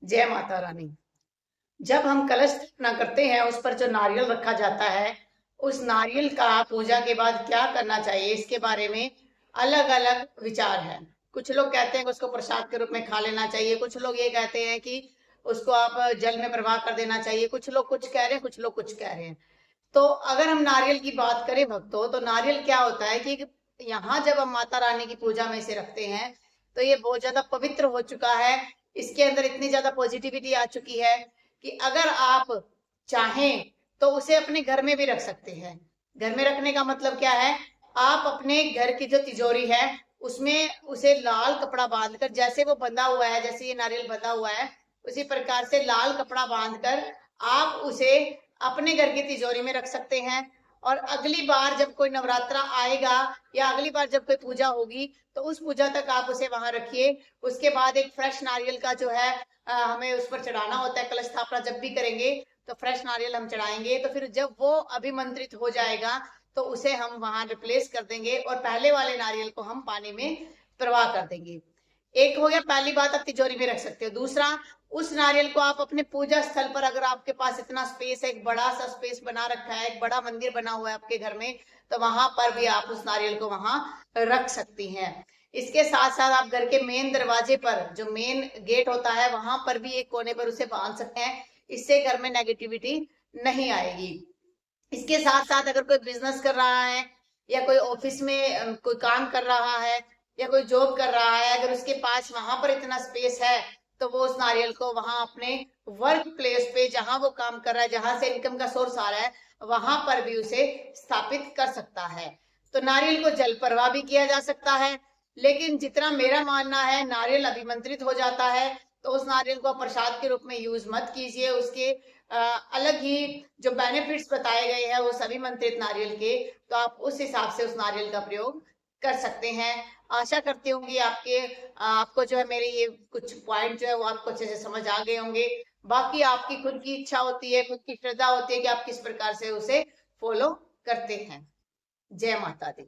जय माता रानी। जब हम कलश स्थापना करते हैं उस पर जो नारियल रखा जाता है, उस नारियल का पूजा के बाद क्या करना चाहिए इसके बारे में अलग अलग विचार है। कुछ लोग कहते हैं कि उसको प्रसाद के रूप में खा लेना चाहिए, कुछ लोग ये कहते हैं कि उसको आप जल में प्रवाह कर देना चाहिए, कुछ लोग कुछ कह रहे हैं, कुछ लोग कुछ कह रहे हैं। तो अगर हम नारियल की बात करें भक्तों, तो नारियल क्या होता है कि यहाँ जब हम माता रानी की पूजा में इसे रखते हैं तो ये बहुत ज्यादा पवित्र हो चुका है। इसके अंदर इतनी ज्यादा पॉजिटिविटी आ चुकी है कि अगर आप चाहें तो उसे अपने घर में भी रख सकते हैं। घर में रखने का मतलब क्या है? आप अपने घर की जो तिजोरी है उसमें उसे लाल कपड़ा बांधकर, जैसे वो बंधा हुआ है, जैसे ये नारियल बंधा हुआ है, उसी प्रकार से लाल कपड़ा बांधकर आप उसे अपने घर की तिजोरी में रख सकते हैं। और अगली बार जब कोई नवरात्रा आएगा या अगली बार जब कोई पूजा होगी तो उस पूजा तक आप उसे वहां रखिए। उसके बाद एक फ्रेश नारियल का जो है हमें उस पर चढ़ाना होता है। कलश स्थापना जब भी करेंगे तो फ्रेश नारियल हम चढ़ाएंगे, तो फिर जब वो अभिमंत्रित हो जाएगा तो उसे हम वहां रिप्लेस कर देंगे और पहले वाले नारियल को हम पानी में प्रवाह कर देंगे। एक हो गया, पहली बात आप तिजोरी में रख सकते हो। दूसरा, उस नारियल को आप अपने पूजा स्थल पर, अगर आपके पास इतना स्पेस है, एक बड़ा सा स्पेस बना रखा है, एक बड़ा मंदिर बना हुआ है आपके घर में, तो वहां पर भी आप उस नारियल को वहां रख सकती हैं। इसके साथ साथ आप घर के मेन दरवाजे पर, जो मेन गेट होता है, वहां पर भी एक कोने पर उसे बांध सकते हैं। इससे घर में नेगेटिविटी नहीं आएगी। इसके साथ साथ अगर कोई बिजनेस कर रहा है या कोई ऑफिस में कोई काम कर रहा है या कोई जॉब कर रहा है, अगर उसके पास वहां पर इतना स्पेस है तो वो उस नारियल को वहां अपने वर्क प्लेस पे, जहां वो काम कर रहा है, जहां से इनकम का सोर्स आ रहा है, वहां पर भी उसे स्थापित कर सकता है। तो नारियल को जल प्रवाह भी किया जा सकता है। लेकिन जितना मेरा मानना है, नारियल अभिमंत्रित हो जाता है तो उस नारियल को प्रसाद के रूप में यूज मत कीजिए। उसके अलग ही जो बेनिफिट्स बताए गए हैं वो सभी मंत्रित नारियल के, तो आप उस हिसाब से उस नारियल का प्रयोग कर सकते हैं। आशा करती हूँ कि आपको जो है मेरे ये कुछ पॉइंट जो है वो आपको अच्छे से समझ आ गए होंगे। बाकी आपकी खुद की इच्छा होती है, खुद की श्रद्धा होती है कि आप किस प्रकार से उसे फॉलो करते हैं। जय माता दी।